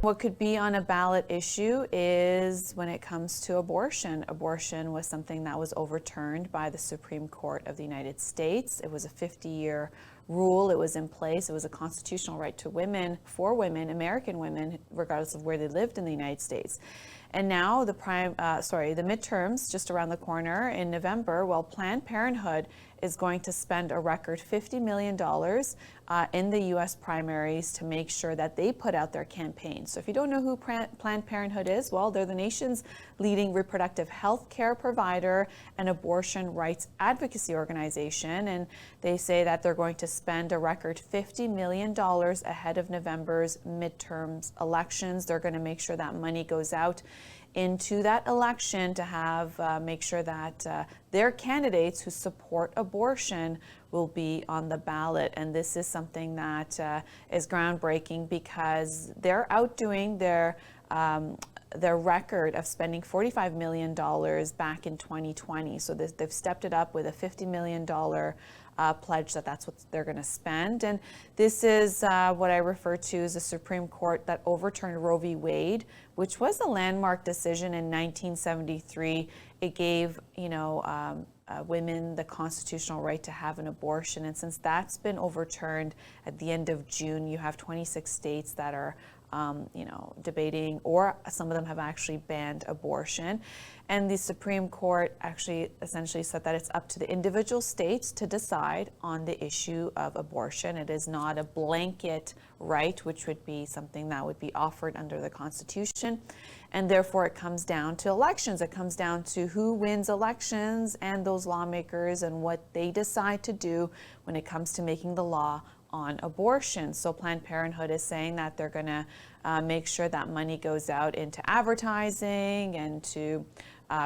what could be on a ballot issue is when it comes to abortion. Abortion was something that was overturned by the Supreme Court of the United States. It was a 50-year rule. It was in place. It was a constitutional right to women, for women, American women, regardless of where they lived in the United States. And now the midterms just around the corner in November. Well, Planned Parenthood is going to spend a record $50 million in the U.S. primaries to make sure that they put out their campaign. So if you don't know who Planned Parenthood is, well, they're the nation's leading reproductive health care provider and abortion rights advocacy organization. And they say that they're going to spend a record $50 million ahead of November's midterms elections. They're going to make sure that money goes out into that election to have make sure that their candidates who support abortion will be on the ballot. And this is something that is groundbreaking because they're outdoing their record of spending $45 million back in 2020. So they've stepped it up with a $50 million pledge that's what they're going to spend. And this is what I refer to as the Supreme Court that overturned Roe v. Wade, which was a landmark decision in 1973. It gave, women the constitutional right to have an abortion. And since that's been overturned at the end of June, you have 26 states that are debating, or some of them have actually banned abortion. And the Supreme Court actually essentially said that it's up to the individual states to decide on the issue of abortion. It is not a blanket right, which would be something that would be offered under the Constitution. And therefore it comes down to elections. It comes down to who wins elections and those lawmakers and what they decide to do when it comes to making the law on abortion. So Planned Parenthood is saying that they're going to make sure that money goes out into advertising and to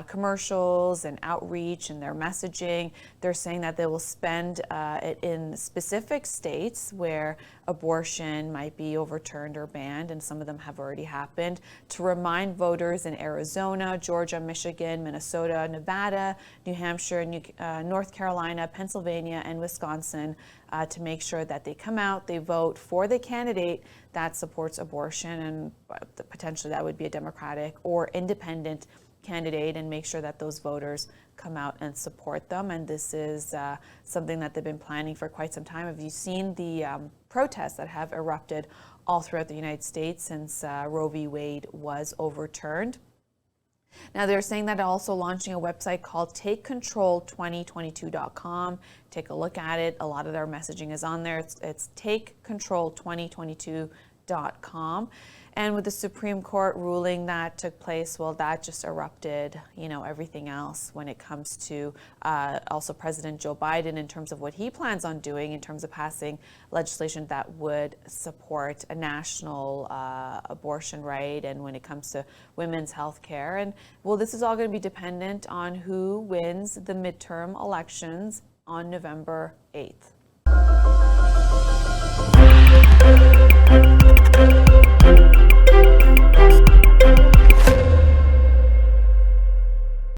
commercials and outreach and their messaging. They're saying that they will spend it in specific states where abortion might be overturned or banned, and some of them have already happened, to remind voters in Arizona, Georgia, Michigan, Minnesota, Nevada, New Hampshire, North Carolina, Pennsylvania, and Wisconsin to make sure that they come out, they vote for the candidate that supports abortion, and potentially that would be a Democratic or independent candidate, and make sure that those voters come out and support them. And this is something that they've been planning for quite some time. Have you seen the protests that have erupted all throughout the United States since Roe v. Wade was overturned? Now they're saying that also launching a website called TakeControl2022.com. Take a look at it. A lot of their messaging is on there. It's TakeControl2022.com. And with the Supreme Court ruling that took place, well, that just erupted, everything else when it comes to also President Joe Biden in terms of what he plans on doing in terms of passing legislation that would support a national abortion right, and when it comes to women's health care. And well, this is all going to be dependent on who wins the midterm elections on November 8th.